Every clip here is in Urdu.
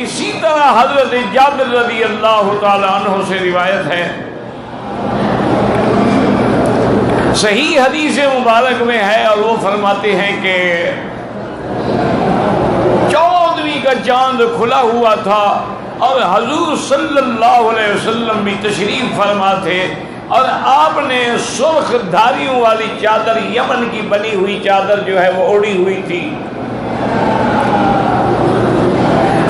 اسی طرح حضرت جابر رضی اللہ تعالی عنہ سے روایت ہے، صحیح حدیث مبارک میں ہے، اور وہ فرماتے ہیں کہ 14ویں کا چاند کھلا ہوا تھا اور حضور صلی اللہ علیہ وسلم بھی تشریف فرما تھے، اور آپ نے سرخ دھاریوں والی چادر، یمن کی بنی ہوئی چادر جو ہے وہ اوڑھی ہوئی تھی،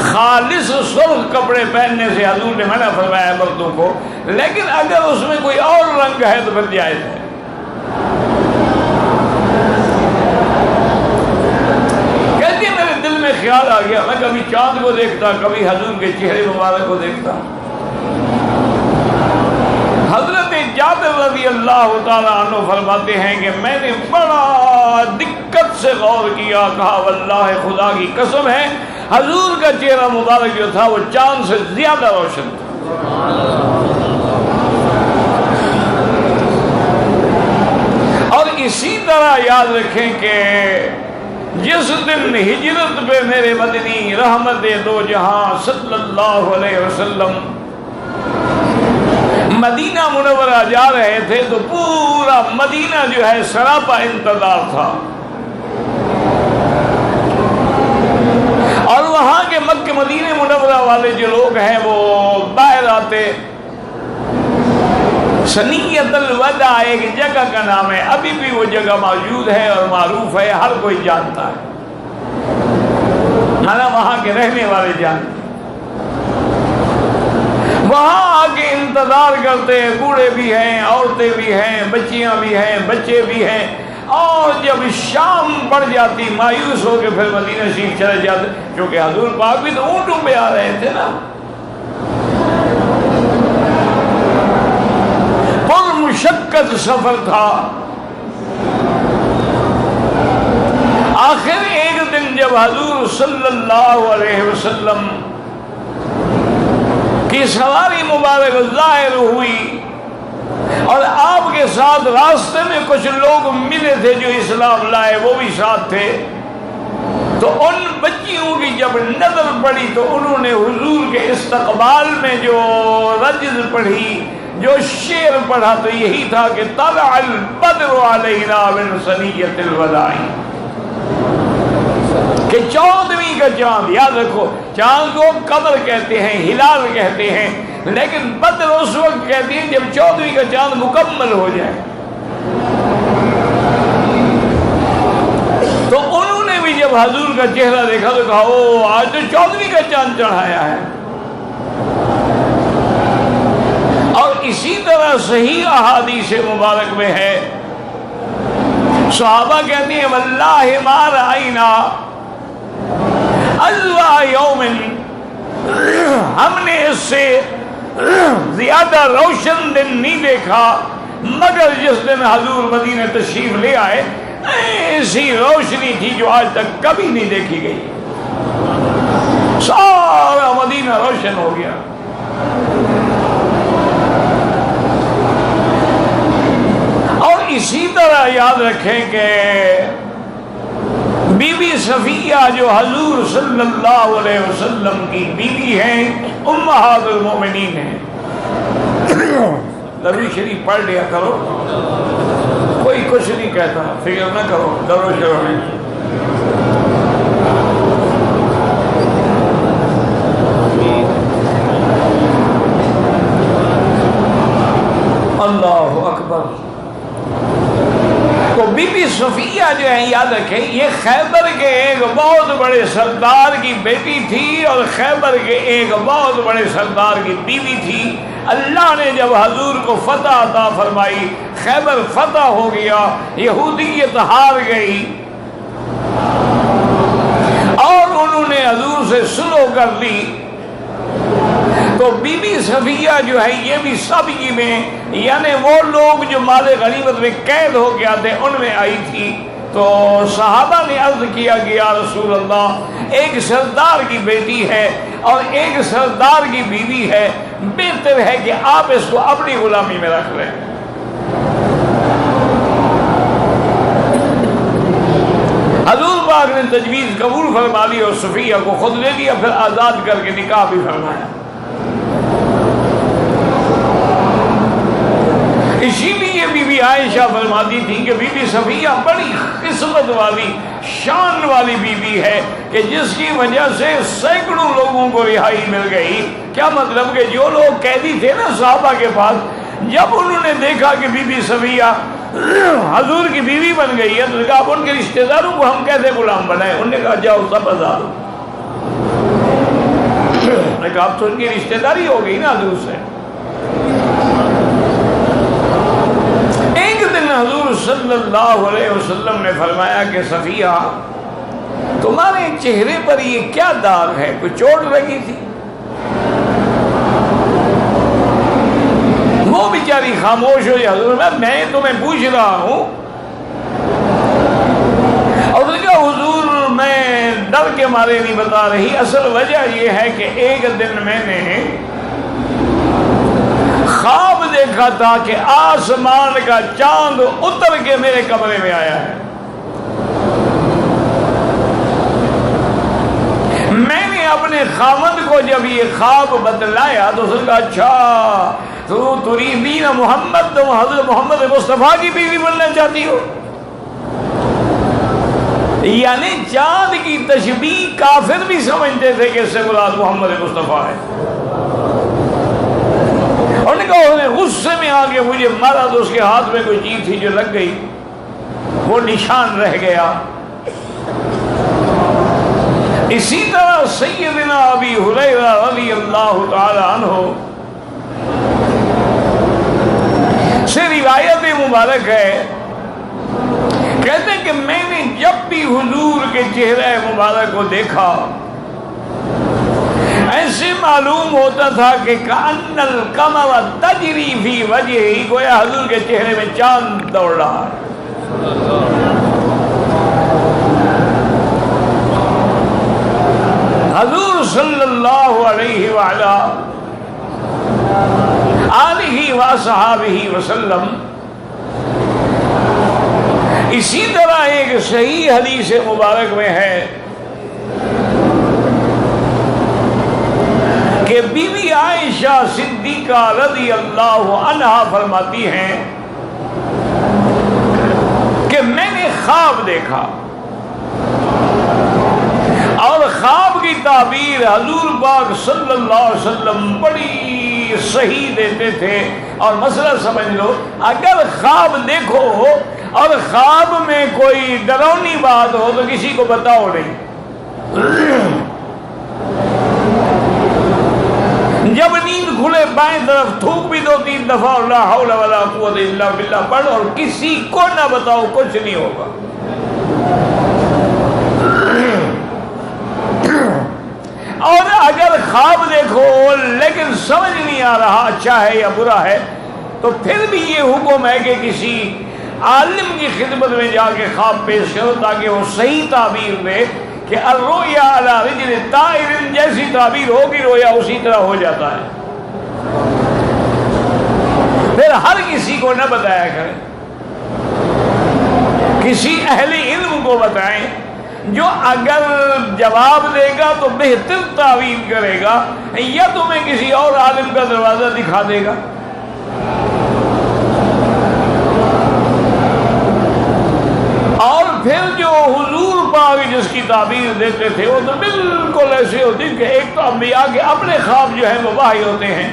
خالص سرخ کپڑے پہننے سے حضور نے منع فرمایا مردوں کو، لیکن اگر اس میں کوئی اور رنگ ہے تو پھر جائز ہے۔ کہتے ہیں میرے دل میں خیال آ گیا، میں کبھی چاند کو دیکھتا، کبھی حضور کے چہرے مبارک کو دیکھتا۔ حضرت جابر رضی اللہ تعالیٰ عنہ فرماتے ہیں کہ میں نے بڑا دقت سے غور کیا، کہا واللہ خدا کی قسم ہے حضور کا چہرہ مبارک جو تھا وہ چاند سے زیادہ روشن تھا۔ اور اسی طرح یاد رکھیں کہ جس دن ہجرت پہ میرے مدنی رحمت دو جہاں صلی اللہ علیہ وسلم مدینہ منورہ جا رہے تھے تو پورا مدینہ جو ہے سراپا انتظار تھا، اور وہاں کے مکہ مدینہ منورہ والے جو لوگ ہیں وہ باہر آتے۔ سنیت الوداع ایک جگہ کا نام ہے، ابھی بھی وہ جگہ موجود ہے اور معروف ہے، ہر کوئی جانتا ہے، وہاں کے رہنے والے جانتے ہیں۔ وہاں آ کے انتظار کرتے ہیں، بوڑھے بھی ہیں، عورتیں بھی ہیں، بچیاں بھی ہیں، بچے بھی ہیں، اور جب شام پڑ جاتی مایوس ہو کے پھر مدینہ شریف چلے جاتے، کیونکہ حضور پاک بھی تو اونٹوں پہ آ رہے تھے نا، پر مشقت سفر تھا۔ آخر ایک دن جب حضور صلی اللہ علیہ وسلم کی سواری مبارک ظاہر ہوئی اور آپ کے ساتھ راستے میں کچھ لوگ ملے تھے جو اسلام لائے، وہ بھی ساتھ تھے، تو ان بچیوں کی جب نظر پڑی تو انہوں نے حضور کے استقبال میں جو رجز پڑھی، جو شعر پڑھا، تو یہی تھا کہ طلع البدر علینا من ثنیۃ الوداع، کہ 14ویں کا چاند، یاد رکھو چاند کو قمر کہتے ہیں، ہلال کہتے ہیں، لیکن بدر اس وقت کہتے ہیں جب 14ویں کا چاند مکمل ہو جائے۔ تو انہوں نے بھی جب حضور کا چہرہ دیکھا تو کہا او آج تو 14ویں کا چاند چڑھایا ہے۔ اور اسی طرح صحیح احادیث مبارک میں ہے، صحابہ کہتے ہیں واللہ ما رأینا اللہ یوم، ہم نے اس سے زیادہ روشن دن نہیں دیکھا مگر جس دن حضور مدینہ تشریف لے آئے، ایسی روشنی تھی جو آج تک کبھی نہیں دیکھی گئی، سارا مدینہ روشن ہو گیا۔ اور اسی طرح یاد رکھیں کہ بی بی صفیہ جو حضور صلی اللہ علیہ وسلم کی بیوی ہیں، امہات المؤمنین ہیں، درود شریف پڑھ لیا کرو، کوئی کچھ نہیں کہتا، فکر نہ کرو، درود شریف اللہ اکبر۔ تو بی بی صفیہ جو ہے یاد رکھیں یہ خیبر کے ایک بہت بڑے سردار کی بیٹی تھی اور خیبر کے ایک بہت بڑے سردار کی بیوی تھی۔ اللہ نے جب حضور کو فتح عطا فرمائی، خیبر فتح ہو گیا، یہودیت ہار گئی اور انہوں نے حضور سے صلح کر لی، تو بی بی صفیہ جو ہے یہ بھی سبھی میں، یعنی وہ لوگ جو مال غنیمت میں قید ہو گیا تھے ان میں آئی تھی۔ تو صحابہ نے عرض کیا کہ یا رسول اللہ ایک سردار کی بیٹی ہے اور ایک سردار کی بیوی ہے، بہتر ہے کہ آپ اس کو اپنی غلامی میں رکھ لیں۔ حضور پاک نے تجویز قبول فرما لی اور صفیہ کو خود لے لیا، پھر آزاد کر کے نکاح بھی فرمایا۔ اسی لیے بی بی عائشہ فرماتی تھی کہ بی بی صفیہ بڑی قسمت والی، شان والی بی بی ہے کہ جس کی وجہ سے سینکڑوں لوگوں کو رہائی مل گئی۔ کیا مطلب کہ جو لوگ قیدی تھے نا صحابہ کے پاس، جب انہوں نے دیکھا کہ بی بی صفیہ حضور کی بیوی بن گئی ہے، تو نے کہا اب ان کے رشتہ داروں کو ہم کیسے غلام بنائیں؟ انہوں نے کہا جاؤ سب آزاد ہو۔ نے کہا اب تو ان کی رشتہ داری ہو گئی نا حضور سے۔ ایک دن حضور صلی اللہ علیہ وسلم نے فرمایا کہ صفیہ تمہارے چہرے پر یہ کیا داغ ہے؟ کوئی چوٹ لگی تھی؟ وہ بیچاری خاموش ہو، حضور میں تمہیں پوچھ رہا ہوں۔ اور اس نے کہا حضور میں ڈر کے مارے نہیں بتا رہی، اصل وجہ یہ ہے کہ ایک دن میں نے خواب دیکھا تھا کہ آسمان کا چاند اتر کے میرے کمرے میں آیا ہے۔ میں نے اپنے خاوند کو جب یہ خواب بتلایا تو اس نے کہا اچھا تو تریدین محمد، تم حضرت محمد مصطفیٰ کی بیوی بننا چاہتی ہو؟ یعنی چاند کی تشبیہ کافر بھی سمجھتے تھے کہ اس سے مراد محمد مصطفیٰ ہے۔ اور نے کہا انہوں نے غصے میں آ کے مجھے مارا تو اس کے ہاتھ میں کوئی چیز تھی جو لگ گئی، وہ نشان رہ گیا۔ اسی طرح سیدنا ابی ہریرہ رضی اللہ تعالی عنہ سے روایت مبارک ہے، کہتے ہیں کہ میں نے جب بھی حضور کے چہرے مبارک کو دیکھا ایسے معلوم ہوتا تھا کہ کأن القمر تجری فی وجہہ، گویا حضور کے چہرے میں چاند دوڑ رہا ہے۔ حضور صلی اللہ علیہ وآلہ آلہ وصحابہ وسلم اسی طرح ایک صحیح حدیث مبارک میں ہے کہ بی بی عائشہ صدیقہ رضی اللہ عنہا فرماتی ہیں کہ میں نے خواب دیکھا، اور خواب کی تعبیر حضور پاک صلی اللہ علیہ وسلم بڑی صحیح دیتے تھے۔ اور مسئلہ سمجھ لو، اگر خواب دیکھو اور خواب میں کوئی ڈراؤنی بات ہو تو کسی کو بتاؤ نہیں۔ جب نیند کھلے بائیں طرف تھوک بھی 2-3 دفعہ اور لا حول ولا قوت الا باللہ پڑھ، اور کسی کو نہ بتاؤ، کچھ نہیں ہوگا۔ اور اگر خواب دیکھو لیکن سمجھ نہیں آ رہا اچھا ہے یا برا ہے، تو پھر بھی یہ حکم ہے کہ کسی عالم کی خدمت میں جا کے خواب پیش کرو تاکہ وہ صحیح تعبیر دے کہ الرؤیا علی رجل طائر، جیسی تعبیر ہوگی رویا اسی طرح ہو جاتا ہے۔ پھر ہر کسی کو نہ بتایا کریں، کسی اہل علم کو بتائیں جو اگر جواب دے گا تو بہتر تعویل کرے گا، یا تمہیں کسی اور عالم کا دروازہ دکھا دے گا۔ اور پھر جو حضور پاک جس کی تعبیر دیتے تھے وہ تو بالکل ایسے ہوتی کہ ایک تو انبیاء کے اپنے خواب جو ہیں وہ وحی ہوتے ہیں،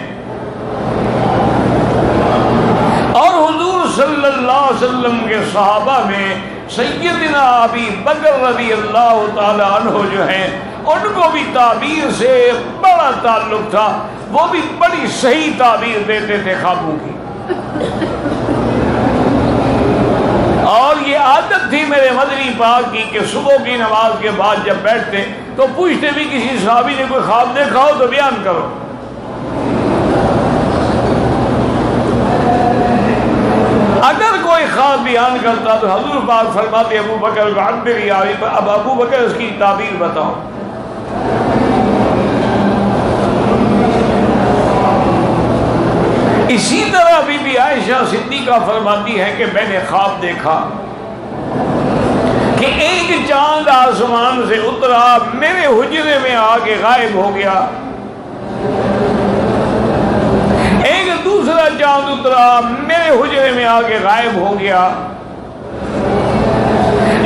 اور حضور صلی اللہ علیہ وسلم کے صحابہ میں سیدنا ابی بکر رضی اللہ تعالی عنہ جو ہیں ان کو بھی تعبیر سے بڑا تعلق تھا، وہ بھی بڑی صحیح تعبیر دیتے تھے خوابوں کی۔ اور یہ عادت تھی میرے مدنی پاک کی کہ صبح کی نماز کے بعد جب بیٹھتے تو پوچھتے بھی کسی صحابی نے کوئی خواب دیکھا ہو تو بیان کرو۔ اگر کوئی خواب بیان کرتا تو حضور پاک فرماتے ابو بکر کو عبری آئی، اب ابو بکر اس کی تعبیر بتاؤ۔ اسی طرح بی بی عائشہ صدیقہ فرماتی ہے کہ میں نے خواب دیکھا کہ ایک چاند آسمان سے اترا، میرے حجرے میں آ کے غائب ہو گیا۔ ایک دوسرا چاند اترا، میرے حجرے میں آ کے غائب ہو گیا۔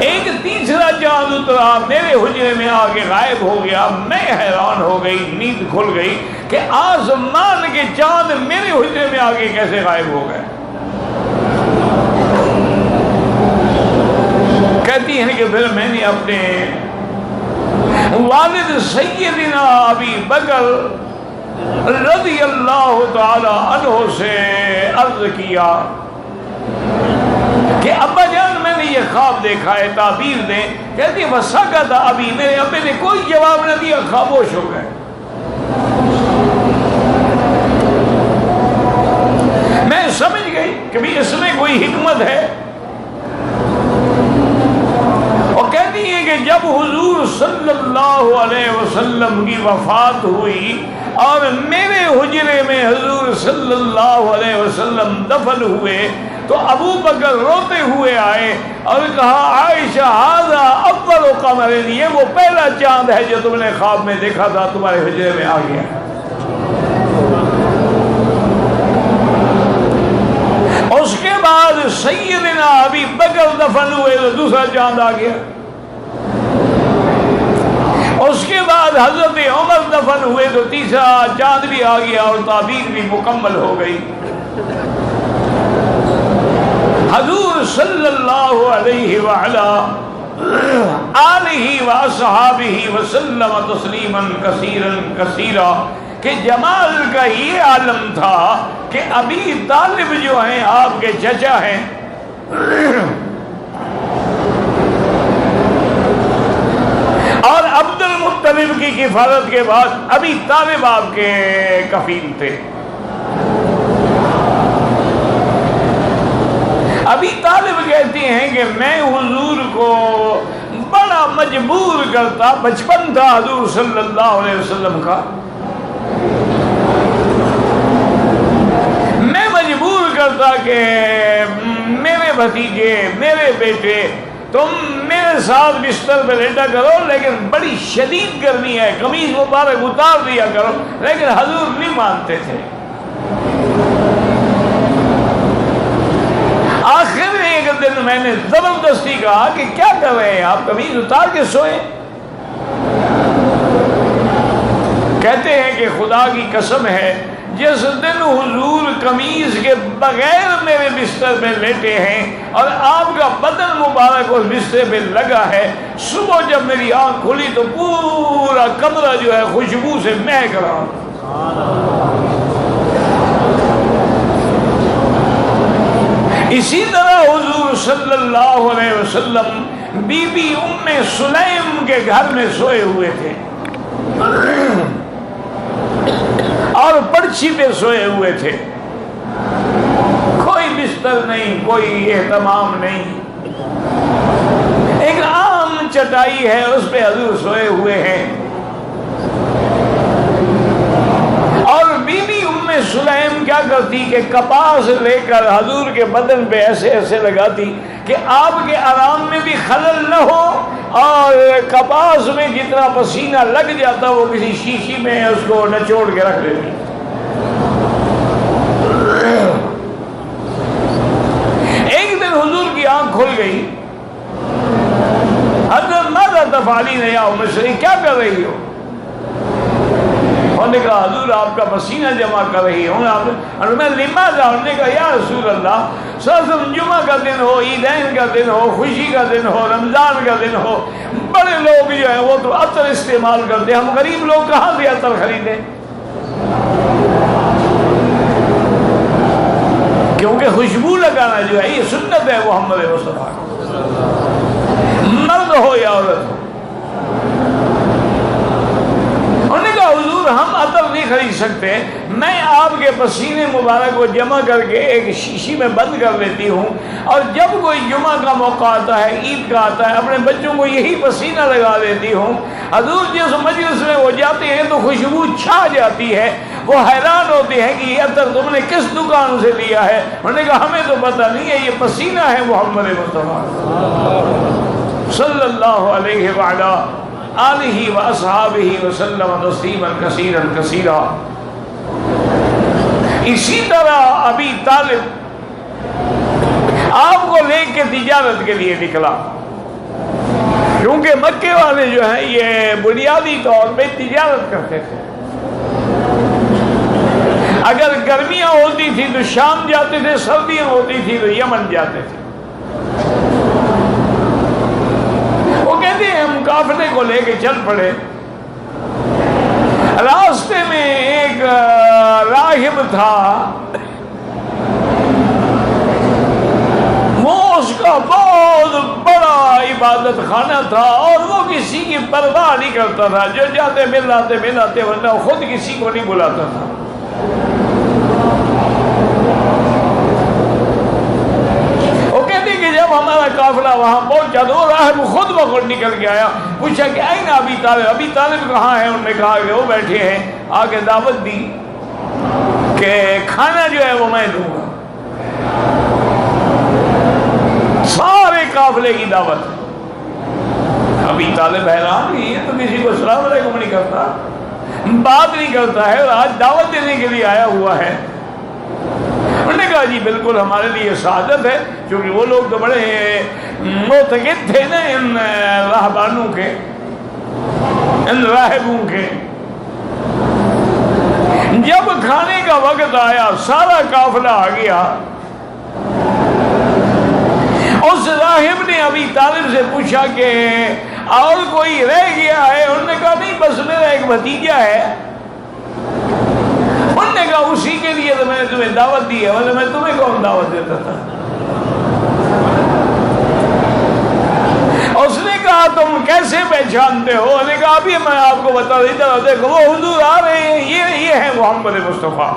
ایک تیسرا چاند اترا، میرے حجرے میں آ کے غائب ہو گیا۔ میں حیران ہو گئی، نیند کھل گئی کہ آسمان کے چاند میرے حجرے میں آ کے کیسے غائب ہو گئے۔ کہتی ہیں کہ پھر میں نے اپنے والد سیدنا ابی بکر رضی اللہ تعالی عنہ سے عرض کیا کہ ابا جان میں نے یہ خواب دیکھا ہے، تعبیر دیں۔ کہتی ہے وسکت ابی، میرے ابے نے کوئی جواب نہ دیا، خاموش ہو گئے۔ میں سمجھ گئی کہ بھی اس میں کوئی حکمت ہے، اور کہتی ہے کہ جب حضور صلی اللہ علیہ وسلم کی وفات ہوئی اور میرے حجرے میں حضور صلی اللہ علیہ وسلم دفن ہوئے تو ابو بکر روتے ہوئے آئے اور کہا عائشہ ھذا اول قمر، یہ وہ پہلا چاند ہے جو تم نے خواب میں دیکھا تھا، تمہارے حجرے میں آ گیا۔ اس کے بعد سیدنا ابی بکر دفن ہوئے تو دوسرا چاند آ گیا۔ اس کے بعد حضرت عمر دفن ہوئے تو تیسرا چاند بھی آ گیا اور تعبیر بھی مکمل ہو گئی۔ حضور صلی اللہ علیہ وعلا آلہ واصحابہ وسلم تسلیما کثیرا کثیرا کہ جمال کا یہ عالم تھا کہ ابی طالب جو ہیں آپ کے چچا ہیں، اور عبد المطلب کی کفالت کے بعد ابی طالب آپ کے کفیل تھے۔ ابی طالب کہتے ہیں کہ میں حضور کو بڑا مجبور کرتا، بچپن تھا حضور صلی اللہ علیہ وسلم کا، میں مجبور کرتا کہ میرے بھتیجے، میرے بیٹے، تم میرے ساتھ بستر پہ لیٹا کرو، لیکن بڑی شدید گرمی ہے، قمیض مبارک اتار دیا کرو، لیکن حضور نہیں مانتے تھے۔ آخر ایک دن میں نے زبردستی کہا کہ کیا کر رہے ہیں آپ، قمیض اتار کے سوئے۔ کہتے ہیں کہ خدا کی قسم ہے جس دن حضور قمیض کے بغیر میرے بستر پہ لیٹے ہیں اور آپ کا بدن مبارک اس بستر پہ لگا ہے، صبح جب میری آنکھ کھلی تو پورا کمرہ جو ہے خوشبو سے مہک رہا۔ اسی طرح حضور صلی اللہ علیہ وسلم بی بی ام سلیم کے گھر میں سوئے ہوئے تھے اور پرچھی پہ سوئے ہوئے تھے، کوئی بستر نہیں، کوئی اہتمام نہیں، ایک عام چٹائی ہے اس پہ حضور سوئے ہوئے ہیں، اور بی بی ام سلیم کیا کرتی کہ کپاس لے کر حضور کے بدن پہ ایسے ایسے لگاتی کہ آپ کے آرام میں بھی خلل نہ ہو، اور کپاس میں جتنا پسینہ لگ جاتا وہ کسی شیشی میں اس کو نچوڑ کے رکھ دیتی۔ ایک دن حضور کی آنکھ کھل گئی، حضرت ماذا تفعلین یا ام سلیم، کیا کر رہی ہو؟ انہوں نے کہا حضور آپ کا پسینہ جمع کر رہی ہوں۔ اور میں لماذا، انہوں نے کہا یا رسول اللہ صلی اللہ علیہ وسلم، جمعہ کا دن ہو، عیدین کا دن ہو، خوشی کا دن ہو، رمضان کا دن ہو، بڑے لوگ جو ہیں وہ تو عطر استعمال کرتے ہیں، ہم غریب لوگ کہاں سے عطر خریدیں؟ کیونکہ خوشبو لگانا جو ہے یہ سنت ہے محمد مصطفیٰ، مرد ہو یا عورت ہو۔ انہوں نے کہا حضور ہم عطر نہیں خرید سکتے، میں آپ کے پسینے مبارک کو جمع کر کے ایک شیشی میں بند کر لیتی ہوں، اور جب کوئی جمعہ کا موقع آتا ہے، عید کا آتا ہے، اپنے بچوں کو یہی پسینہ لگا دیتی ہوں۔ حضور جس مجلس میں وہ جاتے ہیں تو خوشبو چھا جاتی ہے، وہ حیران ہوتے ہیں کہ یہ عطر تم نے کس دکان سے لیا ہے؟ انہوں نے کہا ہمیں تو پتہ نہیں ہے، یہ پسینہ ہے محمد مصطفیٰ صلی اللہ علیہ وعلا آلہ و اصحابہ وسلم تسلیما کثیرا کثیرا۔ اسی طرح ابی طالب آپ کو لے کے تجارت کے لیے نکلا، کیونکہ مکے والے جو ہیں یہ بنیادی طور پہ تجارت کرتے تھے۔ اگر گرمیاں ہوتی تھی تو شام جاتے تھے، سردیاں ہوتی تھی تو یمن جاتے تھے۔ وہ کہتے ہیں ہم قافلے کو لے کے چل پڑے، راستے میں ایک راہب تھا، وہ اس کا بہت بڑا عبادت خانہ تھا اور وہ کسی کی پرواہ نہیں کرتا تھا، جو جاتے ملاتے ورنہ خود کسی کو نہیں بلاتا تھا۔ وہ کہتے کہ جب ہمارا قافلہ وہاں پہنچا تو وہ راہب خود بخود نکل کے آیا، پوچھا کہ این ابی طالب، ابی طالب کہاں ہے؟ انہوں نے کہا کہ وہ بیٹھے ہیں، آگے دعوت دی کہ کھانا جو ہے وہ میں دوں گا۔ سارے قافلے کی دعوت۔ ابی طالب حیران، یہ تو کسی کو السلام علیکم نہیں کرتا، بات نہیں کرتا ہے، اور آج دعوت دینے کے لیے آیا ہوا ہے۔ انہوں نے کہا جی بالکل ہمارے لیے سعادت ہے، کیونکہ وہ لوگ تو بڑے معتقد تھے نا ان راہبانوں کے، ان راہبوں کے۔ جب کھانے کا وقت آیا سارا قافلہ آ گیا، اس راہب نے ابی طالب سے پوچھا کہ اور کوئی رہ گیا ہے؟ انہوں نے کہا نہیں، بس میرا ایک بھتیجا ہے۔ انہوں نے کہا اسی کے لیے تو میں نے تمہیں دعوت دی ہے، ورنہ میں تمہیں کون دعوت دیتا تھا؟ اس نے کہا تم کیسے پہچانتے ہو؟ انہوں نے کہا ابھی میں آپ کو بتا دیتا ہوں، دیکھو وہ حضور آ رہے ہیں، یہ ہے محمد مصطفیٰ۔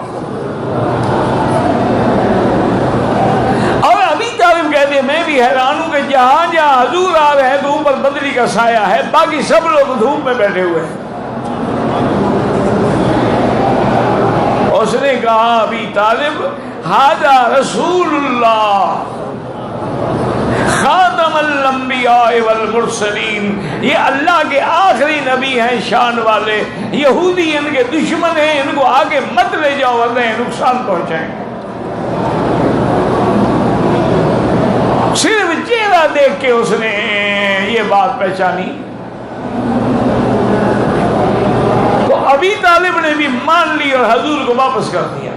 اور ابھی طالب کہتے ہیں میں بھی حیران ہوں کہ جہاں جہاں حضور آ رہے ہیں تو اوپر بدری کا سایہ ہے، باقی سب لوگ دھوپ میں بیٹھے ہوئے ہیں۔ اس نے کہا ابی طالب ھذا رسول اللہ خاتم الانبیاء والمرسلین، یہ اللہ کے آخری نبی ہیں شان والے، یہودی ان کے دشمن ہیں، ان کو آگے مت لے جاؤ ورنہ نقصان پہنچائیں گے۔ صرف چہرہ دیکھ کے اس نے یہ بات پہچانی۔ تو ابی طالب نے بھی مان لی اور حضور کو واپس کر دیا۔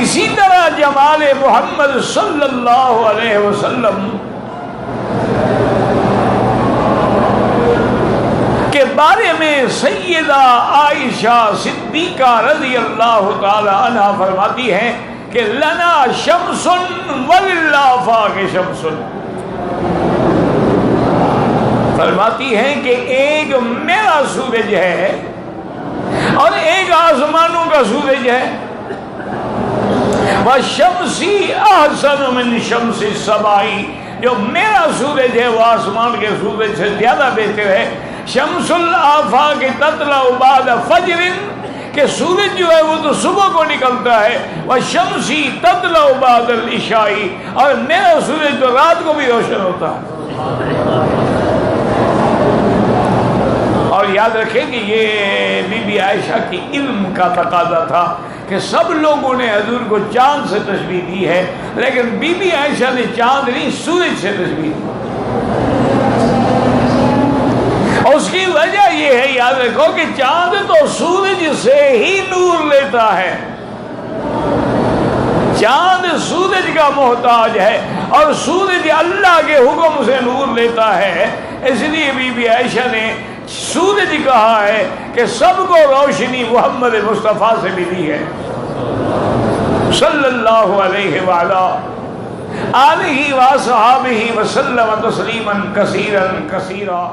اسی طرح جمال محمد صلی اللہ علیہ وسلم کے بارے میں سیدہ عائشہ صدیقہ رضی اللہ تعالی عنہا فرماتی ہیں کہ لنا شمس وللآفاق شمس، فرماتی ہیں کہ ایک میرا سورج ہے اور ایک آسمانوں کا سورج ہے، وَشَمْسِي أَحْسَنُ مِنْ شَمْسِ السَّمَاءِ، جو میرا سورج ہے وہ آسمان کے سورج سے زیادہ بہتر ہے۔ شمس الآفاق تطلع بعد فجر، کہ سورج جو ہے وہ تو صبح کو نکلتا ہے، وَشَمْسِي تطلع بعد العشاء، اور میرا سورج تو رات کو بھی روشن ہوتا ہے۔ اور یاد رکھیں کہ یہ بی بی عائشہ کی علم کا تقاضا تھا کہ سب لوگوں نے حضور کو چاند سے تشبیہ دی ہے، لیکن بی بی عائشہ نے چاند نہیں سورج سے تشبیہ دی۔ اس کی وجہ یہ ہے، یاد رکھو کہ چاند تو سورج سے ہی نور لیتا ہے، چاند سورج کا محتاج ہے اور سورج اللہ کے حکم سے نور لیتا ہے۔ اس لیے بی بی عائشہ نے سورج کہا ہے کہ سب کو روشنی محمد مصطفیٰ سے ملی ہے صلی اللہ علیہ وآلہ آلہ وصحبہ وسلم تسلیما کثیرا کثیرا۔